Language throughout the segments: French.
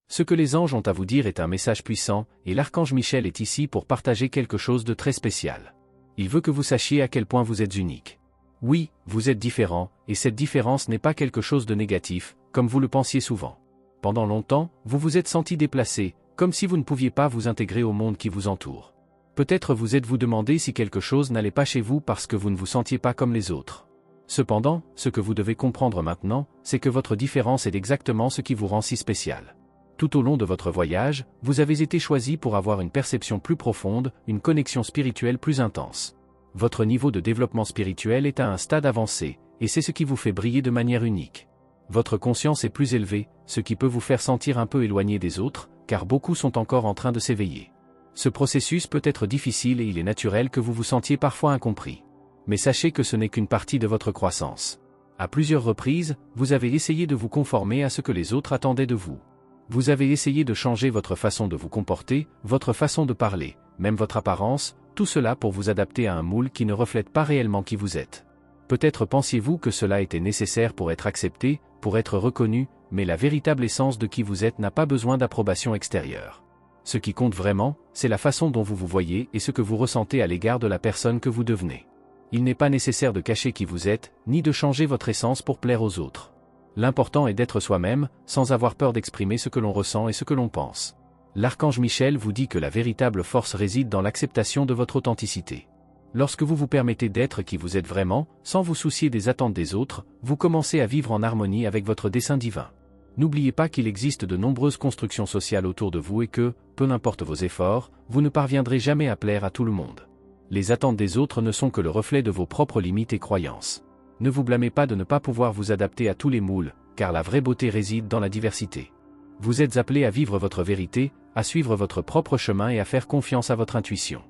Ce que les anges ont à vous dire est un message puissant, et l'archange Michel est ici pour partager quelque chose de très spécial. Il veut que vous sachiez à quel point vous êtes unique. Oui, vous êtes différent, et cette différence n'est pas quelque chose de négatif, comme vous le pensiez souvent. Pendant longtemps, vous vous êtes senti déplacé, comme si vous ne pouviez pas vous intégrer au monde qui vous entoure. Peut-être vous êtes-vous demandé si quelque chose n'allait pas chez vous parce que vous ne vous sentiez pas comme les autres. Cependant, ce que vous devez comprendre maintenant, c'est que votre différence est exactement ce qui vous rend si spécial. Tout au long de votre voyage, vous avez été choisi pour avoir une perception plus profonde, une connexion spirituelle plus intense. Votre niveau de développement spirituel est à un stade avancé, et c'est ce qui vous fait briller de manière unique. Votre conscience est plus élevée, ce qui peut vous faire sentir un peu éloigné des autres, car beaucoup sont encore en train de s'éveiller. Ce processus peut être difficile et il est naturel que vous vous sentiez parfois incompris. Mais sachez que ce n'est qu'une partie de votre croissance. À plusieurs reprises, vous avez essayé de vous conformer à ce que les autres attendaient de vous. Vous avez essayé de changer votre façon de vous comporter, votre façon de parler, même votre apparence, tout cela pour vous adapter à un moule qui ne reflète pas réellement qui vous êtes. Peut-être pensiez-vous que cela était nécessaire pour être accepté, pour être reconnu, mais la véritable essence de qui vous êtes n'a pas besoin d'approbation extérieure. Ce qui compte vraiment, c'est la façon dont vous vous voyez et ce que vous ressentez à l'égard de la personne que vous devenez. Il n'est pas nécessaire de cacher qui vous êtes, ni de changer votre essence pour plaire aux autres. L'important est d'être soi-même, sans avoir peur d'exprimer ce que l'on ressent et ce que l'on pense. L'archange Michel vous dit que la véritable force réside dans l'acceptation de votre authenticité. Lorsque vous vous permettez d'être qui vous êtes vraiment, sans vous soucier des attentes des autres, vous commencez à vivre en harmonie avec votre dessein divin. N'oubliez pas qu'il existe de nombreuses constructions sociales autour de vous et que, peu importe vos efforts, vous ne parviendrez jamais à plaire à tout le monde. Les attentes des autres ne sont que le reflet de vos propres limites et croyances. Ne vous blâmez pas de ne pas pouvoir vous adapter à tous les moules, car la vraie beauté réside dans la diversité. Vous êtes appelé à vivre votre vérité, à suivre votre propre chemin et à faire confiance à votre intuition.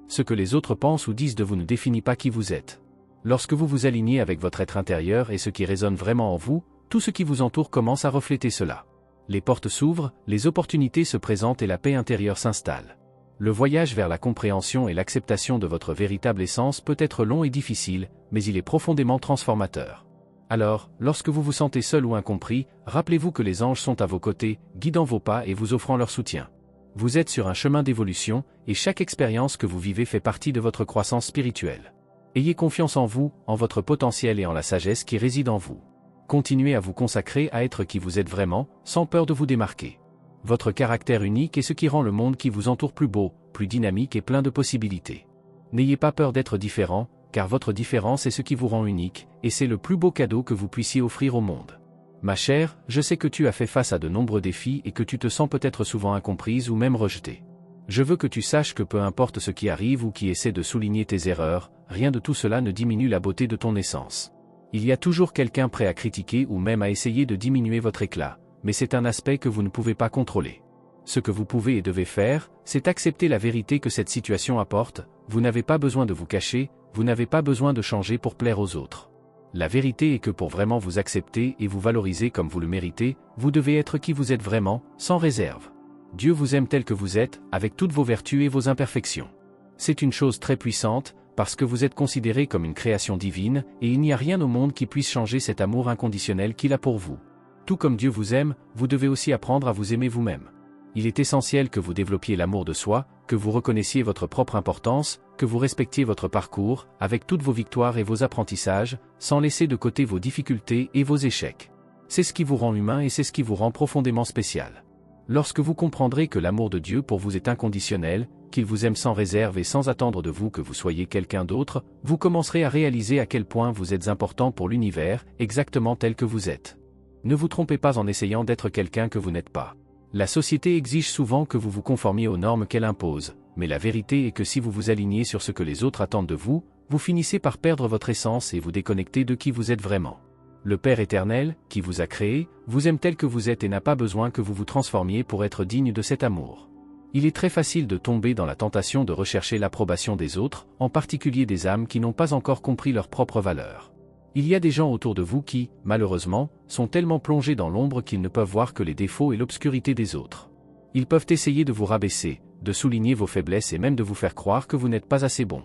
Ce que les autres pensent ou disent de vous ne définit pas qui vous êtes. Lorsque vous vous alignez avec votre être intérieur et ce qui résonne vraiment en vous, tout ce qui vous entoure commence à refléter cela. Les portes s'ouvrent, les opportunités se présentent et la paix intérieure s'installe. Le voyage vers la compréhension et l'acceptation de votre véritable essence peut être long et difficile, mais il est profondément transformateur. Alors, lorsque vous vous sentez seul ou incompris, rappelez-vous que les anges sont à vos côtés, guidant vos pas et vous offrant leur soutien. Vous êtes sur un chemin d'évolution, et chaque expérience que vous vivez fait partie de votre croissance spirituelle. Ayez confiance en vous, en votre potentiel et en la sagesse qui réside en vous. Continuez à vous consacrer à être qui vous êtes vraiment, sans peur de vous démarquer. Votre caractère unique est ce qui rend le monde qui vous entoure plus beau, plus dynamique et plein de possibilités. N'ayez pas peur d'être différent, car votre différence est ce qui vous rend unique, et c'est le plus beau cadeau que vous puissiez offrir au monde. Ma chère, je sais que tu as fait face à de nombreux défis et que tu te sens peut-être souvent incomprise ou même rejetée. Je veux que tu saches que peu importe ce qui arrive ou qui essaie de souligner tes erreurs, rien de tout cela ne diminue la beauté de ton essence. Il y a toujours quelqu'un prêt à critiquer ou même à essayer de diminuer votre éclat, mais c'est un aspect que vous ne pouvez pas contrôler. Ce que vous pouvez et devez faire, c'est accepter la vérité que cette situation apporte, vous n'avez pas besoin de vous cacher, vous n'avez pas besoin de changer pour plaire aux autres. La vérité est que pour vraiment vous accepter et vous valoriser comme vous le méritez, vous devez être qui vous êtes vraiment, sans réserve. Dieu vous aime tel que vous êtes, avec toutes vos vertus et vos imperfections. C'est une chose très puissante, parce que vous êtes considéré comme une création divine, et il n'y a rien au monde qui puisse changer cet amour inconditionnel qu'il a pour vous. Tout comme Dieu vous aime, vous devez aussi apprendre à vous aimer vous-même. Il est essentiel que vous développiez l'amour de soi, que vous reconnaissiez votre propre importance, que vous respectiez votre parcours, avec toutes vos victoires et vos apprentissages, sans laisser de côté vos difficultés et vos échecs. C'est ce qui vous rend humain et c'est ce qui vous rend profondément spécial. Lorsque vous comprendrez que l'amour de Dieu pour vous est inconditionnel, qu'il vous aime sans réserve et sans attendre de vous que vous soyez quelqu'un d'autre, vous commencerez à réaliser à quel point vous êtes important pour l'univers, exactement tel que vous êtes. Ne vous trompez pas en essayant d'être quelqu'un que vous n'êtes pas. La société exige souvent que vous vous conformiez aux normes qu'elle impose, mais la vérité est que si vous vous alignez sur ce que les autres attendent de vous, vous finissez par perdre votre essence et vous déconnecter de qui vous êtes vraiment. Le Père éternel, qui vous a créé, vous aime tel que vous êtes et n'a pas besoin que vous vous transformiez pour être digne de cet amour. Il est très facile de tomber dans la tentation de rechercher l'approbation des autres, en particulier des âmes qui n'ont pas encore compris leur propre valeur. Il y a des gens autour de vous qui, malheureusement, sont tellement plongés dans l'ombre qu'ils ne peuvent voir que les défauts et l'obscurité des autres. Ils peuvent essayer de vous rabaisser, de souligner vos faiblesses et même de vous faire croire que vous n'êtes pas assez bon.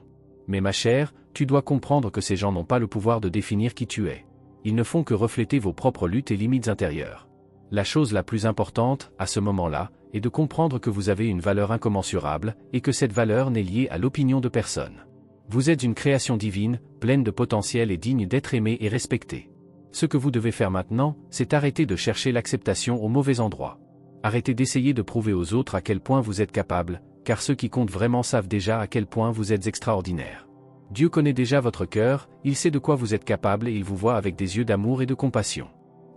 Mais ma chère, tu dois comprendre que ces gens n'ont pas le pouvoir de définir qui tu es. Ils ne font que refléter vos propres luttes et limites intérieures. La chose la plus importante, à ce moment-là, est de comprendre que vous avez une valeur incommensurable, et que cette valeur n'est liée à l'opinion de personne. Vous êtes une création divine, pleine de potentiel et digne d'être aimée et respectée. Ce que vous devez faire maintenant, c'est arrêter de chercher l'acceptation au mauvais endroit. Arrêtez d'essayer de prouver aux autres à quel point vous êtes capable, car ceux qui comptent vraiment savent déjà à quel point vous êtes extraordinaire. Dieu connaît déjà votre cœur, il sait de quoi vous êtes capable et il vous voit avec des yeux d'amour et de compassion.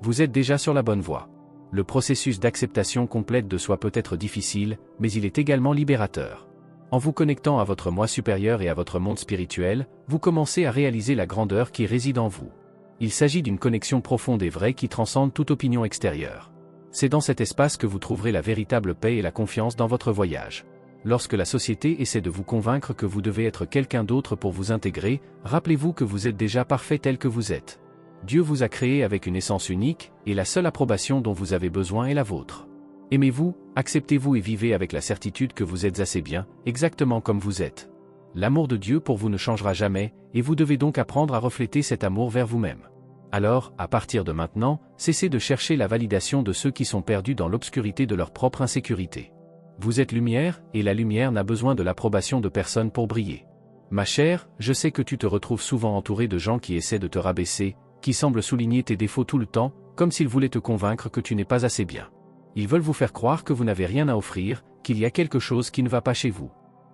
Vous êtes déjà sur la bonne voie. Le processus d'acceptation complète de soi peut être difficile, mais il est également libérateur. En vous connectant à votre moi supérieur et à votre monde spirituel, vous commencez à réaliser la grandeur qui réside en vous. Il s'agit d'une connexion profonde et vraie qui transcende toute opinion extérieure. C'est dans cet espace que vous trouverez la véritable paix et la confiance dans votre voyage. Lorsque la société essaie de vous convaincre que vous devez être quelqu'un d'autre pour vous intégrer, rappelez-vous que vous êtes déjà parfait tel que vous êtes. Dieu vous a créé avec une essence unique, et la seule approbation dont vous avez besoin est la vôtre. Aimez-vous, acceptez-vous et vivez avec la certitude que vous êtes assez bien, exactement comme vous êtes. L'amour de Dieu pour vous ne changera jamais, et vous devez donc apprendre à refléter cet amour vers vous-même. Alors, à partir de maintenant, cessez de chercher la validation de ceux qui sont perdus dans l'obscurité de leur propre insécurité. Vous êtes lumière, et la lumière n'a besoin de l'approbation de personne pour briller. Ma chère, je sais que tu te retrouves souvent entourée de gens qui essaient de te rabaisser, qui semblent souligner tes défauts tout le temps, comme s'ils voulaient te convaincre que tu n'es pas assez bien. Ils veulent vous faire croire que vous n'avez rien à offrir, qu'il y a quelque chose qui ne va pas chez vous.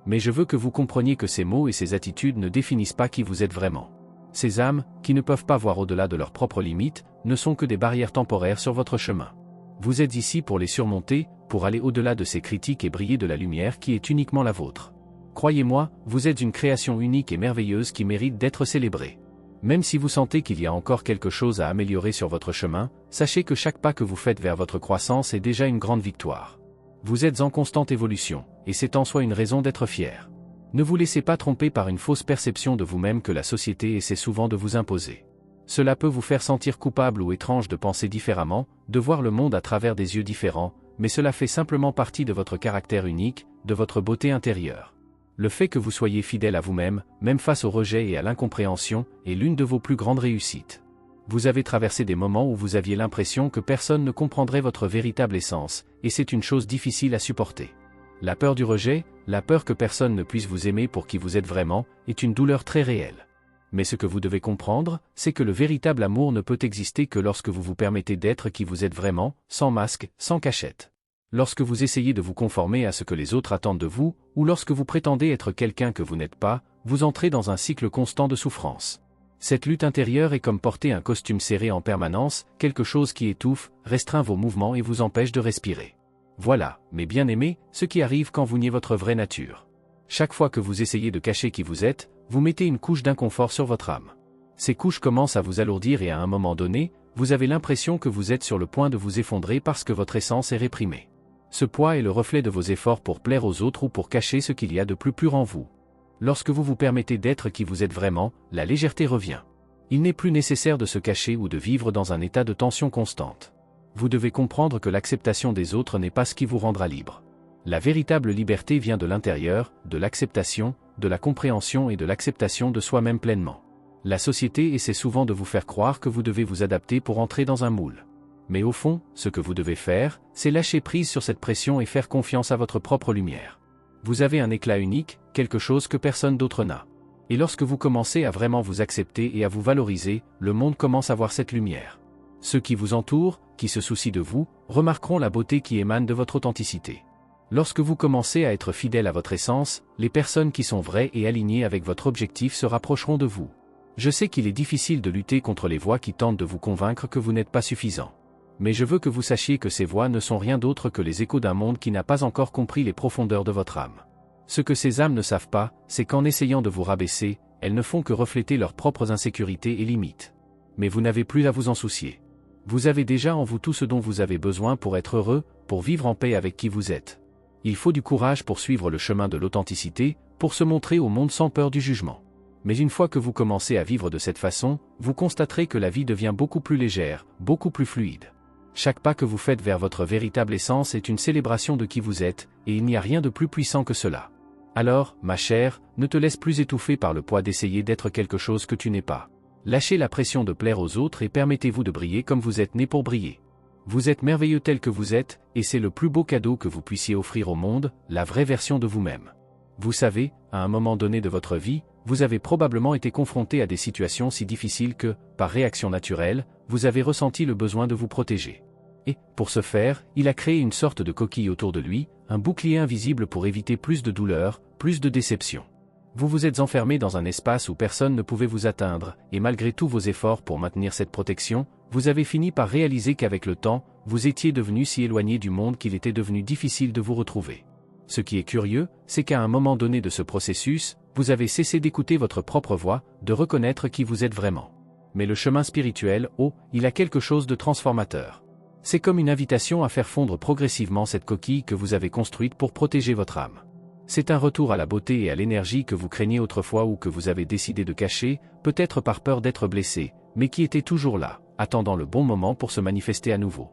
Mais je veux que vous compreniez que ces mots et ces attitudes ne définissent pas qui vous êtes vraiment. Ces âmes, qui ne peuvent pas voir au-delà de leurs propres limites, ne sont que des barrières temporaires sur votre chemin. Vous êtes ici pour les surmonter, pour aller au-delà de ces critiques et briller de la lumière qui est uniquement la vôtre. Croyez-moi, vous êtes une création unique et merveilleuse qui mérite d'être célébrée. Même si vous sentez qu'il y a encore quelque chose à améliorer sur votre chemin, sachez que chaque pas que vous faites vers votre croissance est déjà une grande victoire. Vous êtes en constante évolution, et c'est en soi une raison d'être fier. Ne vous laissez pas tromper par une fausse perception de vous-même que la société essaie souvent de vous imposer. Cela peut vous faire sentir coupable ou étrange de penser différemment, de voir le monde à travers des yeux différents, mais cela fait simplement partie de votre caractère unique, de votre beauté intérieure. Le fait que vous soyez fidèle à vous-même, même face au rejet et à l'incompréhension, est l'une de vos plus grandes réussites. Vous avez traversé des moments où vous aviez l'impression que personne ne comprendrait votre véritable essence, et c'est une chose difficile à supporter. La peur du rejet, la peur que personne ne puisse vous aimer pour qui vous êtes vraiment, est une douleur très réelle. Mais ce que vous devez comprendre, c'est que le véritable amour ne peut exister que lorsque vous vous permettez d'être qui vous êtes vraiment, sans masque, sans cachette. Lorsque vous essayez de vous conformer à ce que les autres attendent de vous, ou lorsque vous prétendez être quelqu'un que vous n'êtes pas, vous entrez dans un cycle constant de souffrance. Cette lutte intérieure est comme porter un costume serré en permanence, quelque chose qui étouffe, restreint vos mouvements et vous empêche de respirer. Voilà, mes bien-aimés, ce qui arrive quand vous niez votre vraie nature. Chaque fois que vous essayez de cacher qui vous êtes, vous mettez une couche d'inconfort sur votre âme. Ces couches commencent à vous alourdir et à un moment donné, vous avez l'impression que vous êtes sur le point de vous effondrer parce que votre essence est réprimée. Ce poids est le reflet de vos efforts pour plaire aux autres ou pour cacher ce qu'il y a de plus pur en vous. Lorsque vous vous permettez d'être qui vous êtes vraiment, la légèreté revient. Il n'est plus nécessaire de se cacher ou de vivre dans un état de tension constante. Vous devez comprendre que l'acceptation des autres n'est pas ce qui vous rendra libre. La véritable liberté vient de l'intérieur, de l'acceptation, de la compréhension et de l'acceptation de soi-même pleinement. La société essaie souvent de vous faire croire que vous devez vous adapter pour entrer dans un moule. Mais au fond, ce que vous devez faire, c'est lâcher prise sur cette pression et faire confiance à votre propre lumière. Vous avez un éclat unique, quelque chose que personne d'autre n'a. Et lorsque vous commencez à vraiment vous accepter et à vous valoriser, le monde commence à voir cette lumière. Ceux qui vous entourent, qui se soucient de vous, remarqueront la beauté qui émane de votre authenticité. Lorsque vous commencez à être fidèle à votre essence, les personnes qui sont vraies et alignées avec votre objectif se rapprocheront de vous. Je sais qu'il est difficile de lutter contre les voix qui tentent de vous convaincre que vous n'êtes pas suffisant. Mais je veux que vous sachiez que ces voix ne sont rien d'autre que les échos d'un monde qui n'a pas encore compris les profondeurs de votre âme. Ce que ces âmes ne savent pas, c'est qu'en essayant de vous rabaisser, elles ne font que refléter leurs propres insécurités et limites. Mais vous n'avez plus à vous en soucier. Vous avez déjà en vous tout ce dont vous avez besoin pour être heureux, pour vivre en paix avec qui vous êtes. Il faut du courage pour suivre le chemin de l'authenticité, pour se montrer au monde sans peur du jugement. Mais une fois que vous commencez à vivre de cette façon, vous constaterez que la vie devient beaucoup plus légère, beaucoup plus fluide. Chaque pas que vous faites vers votre véritable essence est une célébration de qui vous êtes, et il n'y a rien de plus puissant que cela. Alors, ma chère, ne te laisse plus étouffer par le poids d'essayer d'être quelque chose que tu n'es pas. Lâchez la pression de plaire aux autres et permettez-vous de briller comme vous êtes né pour briller. Vous êtes merveilleux tel que vous êtes, et c'est le plus beau cadeau que vous puissiez offrir au monde, la vraie version de vous-même. Vous savez, à un moment donné de votre vie, vous avez probablement été confronté à des situations si difficiles que, par réaction naturelle, vous avez ressenti le besoin de vous protéger. Et, pour ce faire, il a créé une sorte de coquille autour de lui, un bouclier invisible pour éviter plus de douleur, plus de déception. Vous vous êtes enfermé dans un espace où personne ne pouvait vous atteindre, et malgré tous vos efforts pour maintenir cette protection, vous avez fini par réaliser qu'avec le temps, vous étiez devenu si éloigné du monde qu'il était devenu difficile de vous retrouver. Ce qui est curieux, c'est qu'à un moment donné de ce processus, vous avez cessé d'écouter votre propre voix, de reconnaître qui vous êtes vraiment. Mais le chemin spirituel, il a quelque chose de transformateur. C'est comme une invitation à faire fondre progressivement cette coquille que vous avez construite pour protéger votre âme. C'est un retour à la beauté et à l'énergie que vous craigniez autrefois ou que vous avez décidé de cacher, peut-être par peur d'être blessé, mais qui était toujours là, attendant le bon moment pour se manifester à nouveau.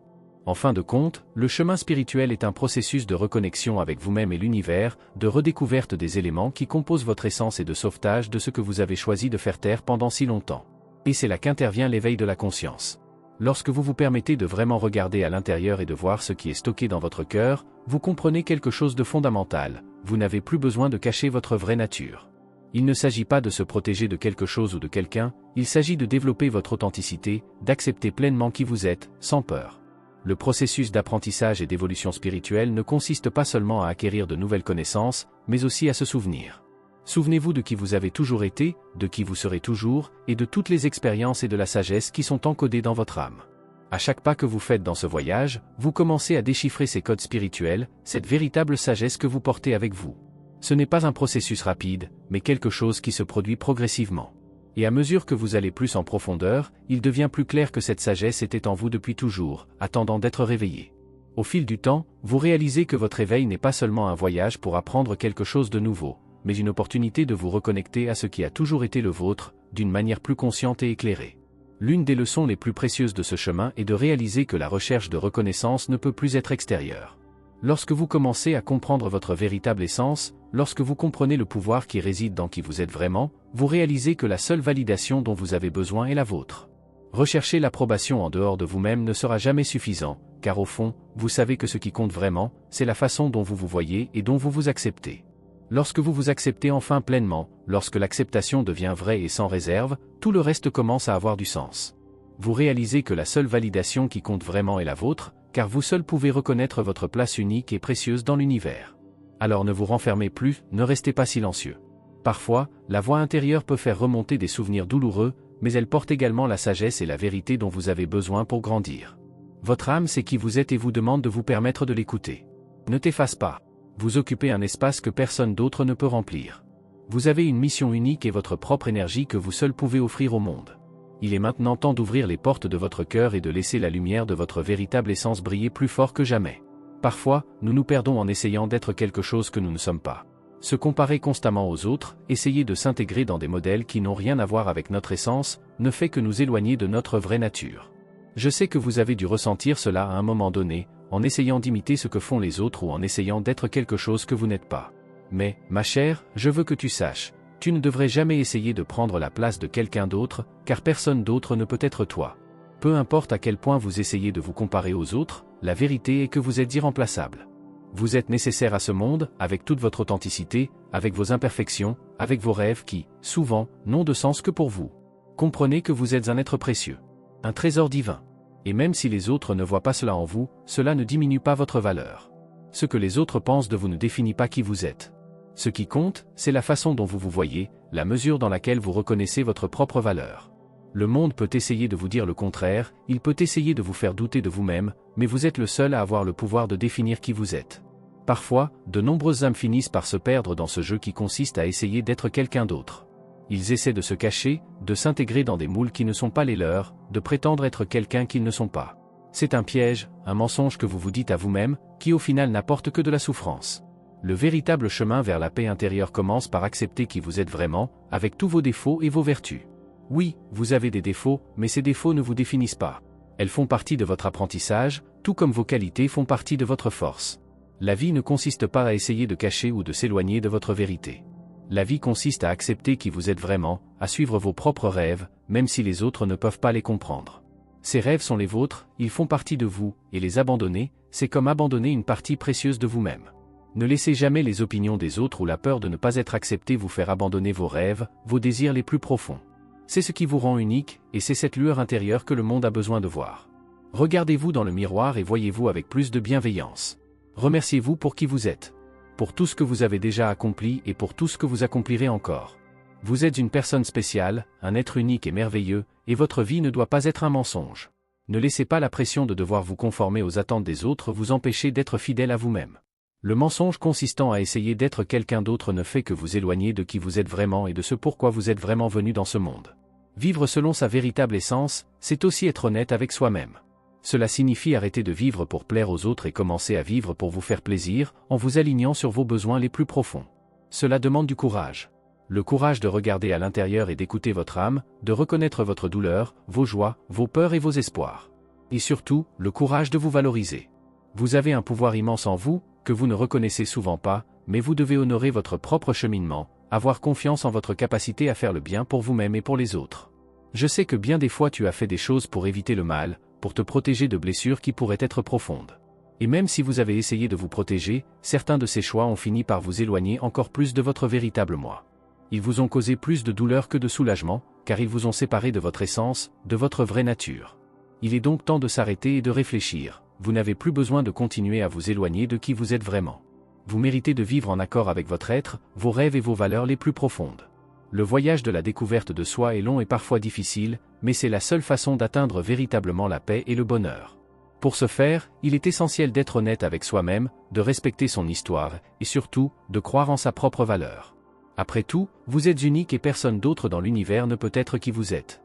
En fin de compte, le chemin spirituel est un processus de reconnexion avec vous-même et l'univers, de redécouverte des éléments qui composent votre essence et de sauvetage de ce que vous avez choisi de faire taire pendant si longtemps. Et c'est là qu'intervient l'éveil de la conscience. Lorsque vous vous permettez de vraiment regarder à l'intérieur et de voir ce qui est stocké dans votre cœur, vous comprenez quelque chose de fondamental, vous n'avez plus besoin de cacher votre vraie nature. Il ne s'agit pas de se protéger de quelque chose ou de quelqu'un, il s'agit de développer votre authenticité, d'accepter pleinement qui vous êtes, sans peur. Le processus d'apprentissage et d'évolution spirituelle ne consiste pas seulement à acquérir de nouvelles connaissances, mais aussi à se souvenir. Souvenez-vous de qui vous avez toujours été, de qui vous serez toujours, et de toutes les expériences et de la sagesse qui sont encodées dans votre âme. À chaque pas que vous faites dans ce voyage, vous commencez à déchiffrer ces codes spirituels, cette véritable sagesse que vous portez avec vous. Ce n'est pas un processus rapide, mais quelque chose qui se produit progressivement. Et à mesure que vous allez plus en profondeur, il devient plus clair que cette sagesse était en vous depuis toujours, attendant d'être réveillée. Au fil du temps, vous réalisez que votre éveil n'est pas seulement un voyage pour apprendre quelque chose de nouveau, mais une opportunité de vous reconnecter à ce qui a toujours été le vôtre, d'une manière plus consciente et éclairée. L'une des leçons les plus précieuses de ce chemin est de réaliser que la recherche de reconnaissance ne peut plus être extérieure. Lorsque vous commencez à comprendre votre véritable essence, lorsque vous comprenez le pouvoir qui réside dans qui vous êtes vraiment, vous réalisez que la seule validation dont vous avez besoin est la vôtre. Rechercher l'approbation en dehors de vous-même ne sera jamais suffisant, car au fond, vous savez que ce qui compte vraiment, c'est la façon dont vous vous voyez et dont vous vous acceptez. Lorsque vous vous acceptez enfin pleinement, lorsque l'acceptation devient vraie et sans réserve, tout le reste commence à avoir du sens. Vous réalisez que la seule validation qui compte vraiment est la vôtre, car vous seul pouvez reconnaître votre place unique et précieuse dans l'univers. Alors ne vous renfermez plus, ne restez pas silencieux. Parfois, la voix intérieure peut faire remonter des souvenirs douloureux, mais elle porte également la sagesse et la vérité dont vous avez besoin pour grandir. Votre âme sait qui vous êtes et vous demande de vous permettre de l'écouter. Ne t'efface pas. Vous occupez un espace que personne d'autre ne peut remplir. Vous avez une mission unique et votre propre énergie que vous seul pouvez offrir au monde. Il est maintenant temps d'ouvrir les portes de votre cœur et de laisser la lumière de votre véritable essence briller plus fort que jamais. Parfois, nous nous perdons en essayant d'être quelque chose que nous ne sommes pas. Se comparer constamment aux autres, essayer de s'intégrer dans des modèles qui n'ont rien à voir avec notre essence, ne fait que nous éloigner de notre vraie nature. Je sais que vous avez dû ressentir cela à un moment donné, en essayant d'imiter ce que font les autres ou en essayant d'être quelque chose que vous n'êtes pas. Mais, ma chère, je veux que tu saches, tu ne devrais jamais essayer de prendre la place de quelqu'un d'autre, car personne d'autre ne peut être toi. Peu importe à quel point vous essayez de vous comparer aux autres, la vérité est que vous êtes irremplaçable. Vous êtes nécessaire à ce monde, avec toute votre authenticité, avec vos imperfections, avec vos rêves qui, souvent, n'ont de sens que pour vous. Comprenez que vous êtes un être précieux. Un trésor divin. Et même si les autres ne voient pas cela en vous, cela ne diminue pas votre valeur. Ce que les autres pensent de vous ne définit pas qui vous êtes. Ce qui compte, c'est la façon dont vous vous voyez, la mesure dans laquelle vous reconnaissez votre propre valeur. Le monde peut essayer de vous dire le contraire, il peut essayer de vous faire douter de vous-même, mais vous êtes le seul à avoir le pouvoir de définir qui vous êtes. Parfois, de nombreuses âmes finissent par se perdre dans ce jeu qui consiste à essayer d'être quelqu'un d'autre. Ils essaient de se cacher, de s'intégrer dans des moules qui ne sont pas les leurs, de prétendre être quelqu'un qu'ils ne sont pas. C'est un piège, un mensonge que vous vous dites à vous-même, qui au final n'apporte que de la souffrance. Le véritable chemin vers la paix intérieure commence par accepter qui vous êtes vraiment, avec tous vos défauts et vos vertus. Oui, vous avez des défauts, mais ces défauts ne vous définissent pas. Elles font partie de votre apprentissage, tout comme vos qualités font partie de votre force. La vie ne consiste pas à essayer de cacher ou de s'éloigner de votre vérité. La vie consiste à accepter qui vous êtes vraiment, à suivre vos propres rêves, même si les autres ne peuvent pas les comprendre. Ces rêves sont les vôtres, ils font partie de vous, et les abandonner, c'est comme abandonner une partie précieuse de vous-même. Ne laissez jamais les opinions des autres ou la peur de ne pas être accepté vous faire abandonner vos rêves, vos désirs les plus profonds. C'est ce qui vous rend unique, et c'est cette lueur intérieure que le monde a besoin de voir. Regardez-vous dans le miroir et voyez-vous avec plus de bienveillance. Remerciez-vous pour qui vous êtes. Pour tout ce que vous avez déjà accompli et pour tout ce que vous accomplirez encore. Vous êtes une personne spéciale, un être unique et merveilleux, et votre vie ne doit pas être un mensonge. Ne laissez pas la pression de devoir vous conformer aux attentes des autres vous empêcher d'être fidèle à vous-même. Le mensonge consistant à essayer d'être quelqu'un d'autre ne fait que vous éloigner de qui vous êtes vraiment et de ce pourquoi vous êtes vraiment venu dans ce monde. Vivre selon sa véritable essence, c'est aussi être honnête avec soi-même. Cela signifie arrêter de vivre pour plaire aux autres et commencer à vivre pour vous faire plaisir, en vous alignant sur vos besoins les plus profonds. Cela demande du courage. Le courage de regarder à l'intérieur et d'écouter votre âme, de reconnaître votre douleur, vos joies, vos peurs et vos espoirs. Et surtout, le courage de vous valoriser. Vous avez un pouvoir immense en vous, que vous ne reconnaissez souvent pas, mais vous devez honorer votre propre cheminement, avoir confiance en votre capacité à faire le bien pour vous-même et pour les autres. Je sais que bien des fois tu as fait des choses pour éviter le mal, pour te protéger de blessures qui pourraient être profondes. Et même si vous avez essayé de vous protéger, certains de ces choix ont fini par vous éloigner encore plus de votre véritable moi. Ils vous ont causé plus de douleur que de soulagement, car ils vous ont séparé de votre essence, de votre vraie nature. Il est donc temps de s'arrêter et de réfléchir. Vous n'avez plus besoin de continuer à vous éloigner de qui vous êtes vraiment. Vous méritez de vivre en accord avec votre être, vos rêves et vos valeurs les plus profondes. Le voyage de la découverte de soi est long et parfois difficile, mais c'est la seule façon d'atteindre véritablement la paix et le bonheur. Pour ce faire, il est essentiel d'être honnête avec soi-même, de respecter son histoire, et surtout, de croire en sa propre valeur. Après tout, vous êtes unique et personne d'autre dans l'univers ne peut être qui vous êtes.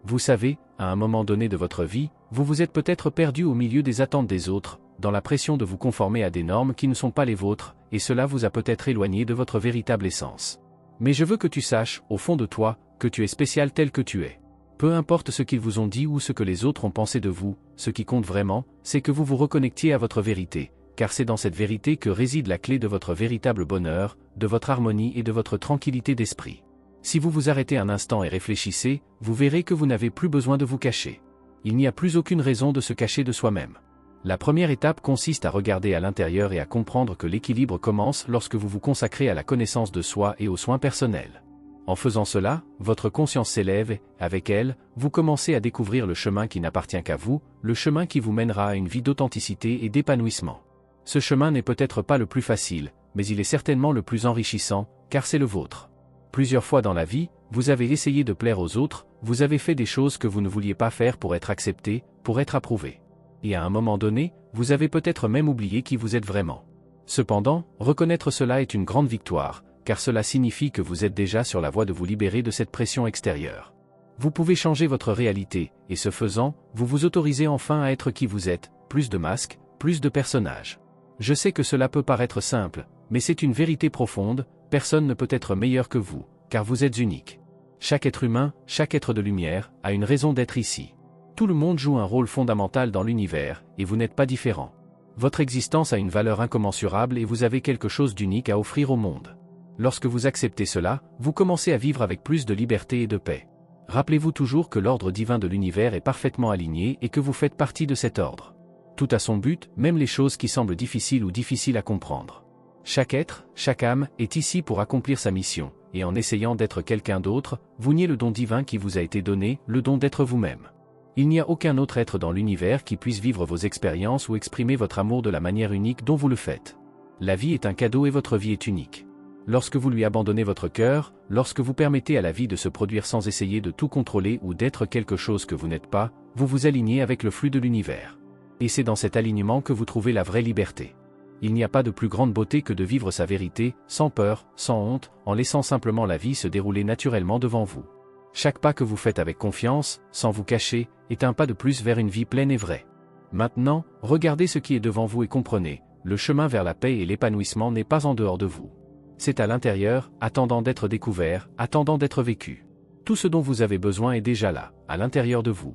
Vous savez, à un moment donné de votre vie, vous vous êtes peut-être perdu au milieu des attentes des autres, dans la pression de vous conformer à des normes qui ne sont pas les vôtres, et cela vous a peut-être éloigné de votre véritable essence. Mais je veux que tu saches, au fond de toi, que tu es spécial tel que tu es. Peu importe ce qu'ils vous ont dit ou ce que les autres ont pensé de vous, ce qui compte vraiment, c'est que vous vous reconnectiez à votre vérité, car c'est dans cette vérité que réside la clé de votre véritable bonheur, de votre harmonie et de votre tranquillité d'esprit. Si vous vous arrêtez un instant et réfléchissez, vous verrez que vous n'avez plus besoin de vous cacher. Il n'y a plus aucune raison de se cacher de soi-même. La première étape consiste à regarder à l'intérieur et à comprendre que l'équilibre commence lorsque vous vous consacrez à la connaissance de soi et aux soins personnels. En faisant cela, votre conscience s'élève et, avec elle, vous commencez à découvrir le chemin qui n'appartient qu'à vous, le chemin qui vous mènera à une vie d'authenticité et d'épanouissement. Ce chemin n'est peut-être pas le plus facile, mais il est certainement le plus enrichissant, car c'est le vôtre. Plusieurs fois dans la vie, vous avez essayé de plaire aux autres, vous avez fait des choses que vous ne vouliez pas faire pour être accepté, pour être approuvé. Et à un moment donné, vous avez peut-être même oublié qui vous êtes vraiment. Cependant, reconnaître cela est une grande victoire, car cela signifie que vous êtes déjà sur la voie de vous libérer de cette pression extérieure. Vous pouvez changer votre réalité, et ce faisant, vous vous autorisez enfin à être qui vous êtes, plus de masques, plus de personnages. Je sais que cela peut paraître simple, mais c'est une vérité profonde, personne ne peut être meilleur que vous, car vous êtes unique. Chaque être humain, chaque être de lumière, a une raison d'être ici. Tout le monde joue un rôle fondamental dans l'univers, et vous n'êtes pas différent. Votre existence a une valeur incommensurable et vous avez quelque chose d'unique à offrir au monde. Lorsque vous acceptez cela, vous commencez à vivre avec plus de liberté et de paix. Rappelez-vous toujours que l'ordre divin de l'univers est parfaitement aligné et que vous faites partie de cet ordre. Tout a son but, même les choses qui semblent difficiles ou difficiles à comprendre. Chaque être, chaque âme, est ici pour accomplir sa mission, et en essayant d'être quelqu'un d'autre, vous niez le don divin qui vous a été donné, le don d'être vous-même. Il n'y a aucun autre être dans l'univers qui puisse vivre vos expériences ou exprimer votre amour de la manière unique dont vous le faites. La vie est un cadeau et votre vie est unique. Lorsque vous lui abandonnez votre cœur, lorsque vous permettez à la vie de se produire sans essayer de tout contrôler ou d'être quelque chose que vous n'êtes pas, vous vous alignez avec le flux de l'univers. Et c'est dans cet alignement que vous trouvez la vraie liberté. Il n'y a pas de plus grande beauté que de vivre sa vérité, sans peur, sans honte, en laissant simplement la vie se dérouler naturellement devant vous. Chaque pas que vous faites avec confiance, sans vous cacher, est un pas de plus vers une vie pleine et vraie. Maintenant, regardez ce qui est devant vous et comprenez, le chemin vers la paix et l'épanouissement n'est pas en dehors de vous. C'est à l'intérieur, attendant d'être découvert, attendant d'être vécu. Tout ce dont vous avez besoin est déjà là, à l'intérieur de vous.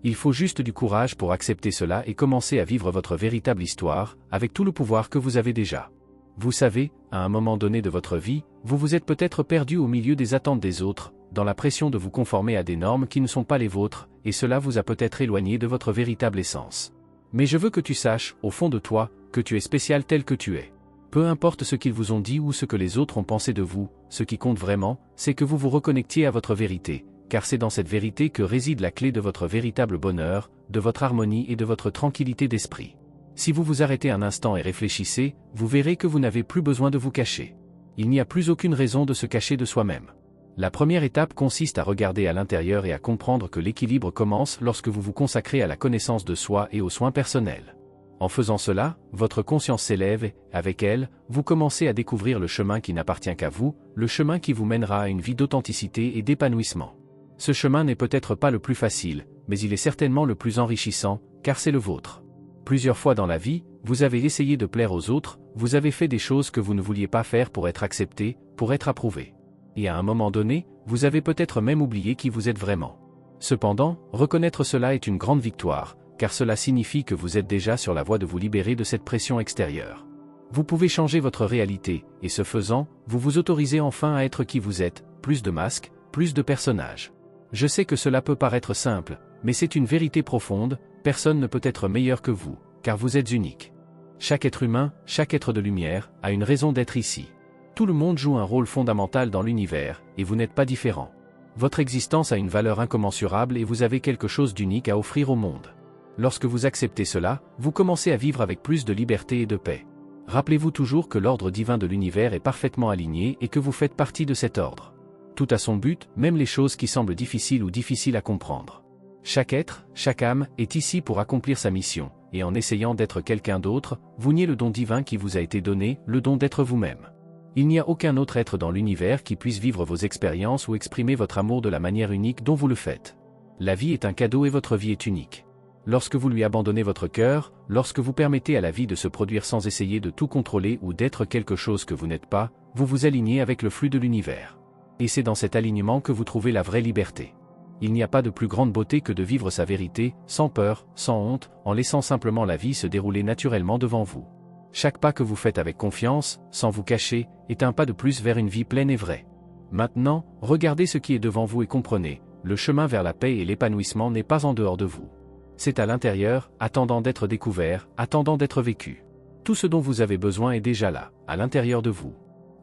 Il faut juste du courage pour accepter cela et commencer à vivre votre véritable histoire, avec tout le pouvoir que vous avez déjà. Vous savez, à un moment donné de votre vie, vous vous êtes peut-être perdu au milieu des attentes des autres, dans la pression de vous conformer à des normes qui ne sont pas les vôtres, et cela vous a peut-être éloigné de votre véritable essence. Mais je veux que tu saches, au fond de toi, que tu es spécial tel que tu es. Peu importe ce qu'ils vous ont dit ou ce que les autres ont pensé de vous, ce qui compte vraiment, c'est que vous vous reconnectiez à votre vérité, car c'est dans cette vérité que réside la clé de votre véritable bonheur, de votre harmonie et de votre tranquillité d'esprit. Si vous vous arrêtez un instant et réfléchissez, vous verrez que vous n'avez plus besoin de vous cacher. Il n'y a plus aucune raison de se cacher de soi-même. La première étape consiste à regarder à l'intérieur et à comprendre que l'équilibre commence lorsque vous vous consacrez à la connaissance de soi et aux soins personnels. En faisant cela, votre conscience s'élève et, avec elle, vous commencez à découvrir le chemin qui n'appartient qu'à vous, le chemin qui vous mènera à une vie d'authenticité et d'épanouissement. Ce chemin n'est peut-être pas le plus facile, mais il est certainement le plus enrichissant, car c'est le vôtre. Plusieurs fois dans la vie, vous avez essayé de plaire aux autres, vous avez fait des choses que vous ne vouliez pas faire pour être accepté, pour être approuvé. Et à un moment donné, vous avez peut-être même oublié qui vous êtes vraiment. Cependant, reconnaître cela est une grande victoire, car cela signifie que vous êtes déjà sur la voie de vous libérer de cette pression extérieure. Vous pouvez changer votre réalité, et ce faisant, vous vous autorisez enfin à être qui vous êtes, plus de masques, plus de personnages. Je sais que cela peut paraître simple, mais c'est une vérité profonde, personne ne peut être meilleur que vous, car vous êtes unique. Chaque être humain, chaque être de lumière, a une raison d'être ici. Tout le monde joue un rôle fondamental dans l'univers, et vous n'êtes pas différent. Votre existence a une valeur incommensurable et vous avez quelque chose d'unique à offrir au monde. Lorsque vous acceptez cela, vous commencez à vivre avec plus de liberté et de paix. Rappelez-vous toujours que l'ordre divin de l'univers est parfaitement aligné et que vous faites partie de cet ordre. Tout a son but, même les choses qui semblent difficiles ou difficiles à comprendre. Chaque être, chaque âme, est ici pour accomplir sa mission, et en essayant d'être quelqu'un d'autre, vous niez le don divin qui vous a été donné, le don d'être vous-même. Il n'y a aucun autre être dans l'univers qui puisse vivre vos expériences ou exprimer votre amour de la manière unique dont vous le faites. La vie est un cadeau et votre vie est unique. Lorsque vous lui abandonnez votre cœur, lorsque vous permettez à la vie de se produire sans essayer de tout contrôler ou d'être quelque chose que vous n'êtes pas, vous vous alignez avec le flux de l'univers. Et c'est dans cet alignement que vous trouvez la vraie liberté. Il n'y a pas de plus grande beauté que de vivre sa vérité, sans peur, sans honte, en laissant simplement la vie se dérouler naturellement devant vous. Chaque pas que vous faites avec confiance, sans vous cacher, est un pas de plus vers une vie pleine et vraie. Maintenant, regardez ce qui est devant vous et comprenez, le chemin vers la paix et l'épanouissement n'est pas en dehors de vous. C'est à l'intérieur, attendant d'être découvert, attendant d'être vécu. Tout ce dont vous avez besoin est déjà là, à l'intérieur de vous.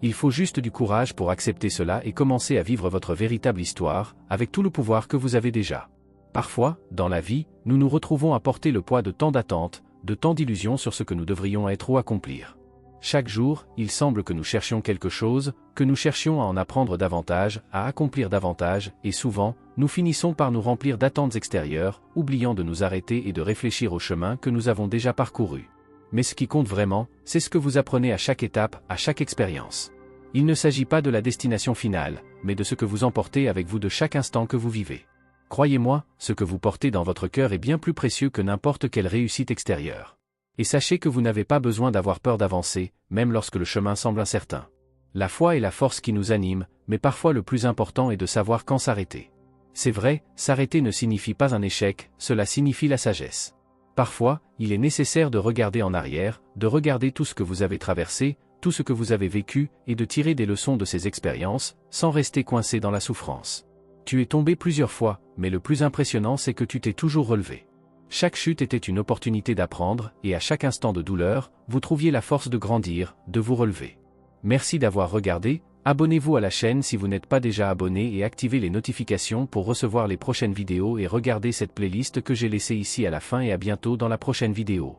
Il faut juste du courage pour accepter cela et commencer à vivre votre véritable histoire, avec tout le pouvoir que vous avez déjà. Parfois, dans la vie, nous nous retrouvons à porter le poids de tant d'attentes, de tant d'illusions sur ce que nous devrions être ou accomplir. Chaque jour, il semble que nous cherchions quelque chose, que nous cherchions à en apprendre davantage, à accomplir davantage, et souvent, nous finissons par nous remplir d'attentes extérieures, oubliant de nous arrêter et de réfléchir au chemin que nous avons déjà parcouru. Mais ce qui compte vraiment, c'est ce que vous apprenez à chaque étape, à chaque expérience. Il ne s'agit pas de la destination finale, mais de ce que vous emportez avec vous de chaque instant que vous vivez. Croyez-moi, ce que vous portez dans votre cœur est bien plus précieux que n'importe quelle réussite extérieure. Et sachez que vous n'avez pas besoin d'avoir peur d'avancer, même lorsque le chemin semble incertain. La foi est la force qui nous anime, mais parfois le plus important est de savoir quand s'arrêter. C'est vrai, s'arrêter ne signifie pas un échec, cela signifie la sagesse. Parfois, il est nécessaire de regarder en arrière, de regarder tout ce que vous avez traversé, tout ce que vous avez vécu, et de tirer des leçons de ces expériences, sans rester coincé dans la souffrance. Tu es tombé plusieurs fois, mais le plus impressionnant c'est que tu t'es toujours relevé. Chaque chute était une opportunité d'apprendre, et à chaque instant de douleur, vous trouviez la force de grandir, de vous relever. Merci d'avoir regardé, abonnez-vous à la chaîne si vous n'êtes pas déjà abonné et activez les notifications pour recevoir les prochaines vidéos et regardez cette playlist que j'ai laissée ici à la fin et à bientôt dans la prochaine vidéo.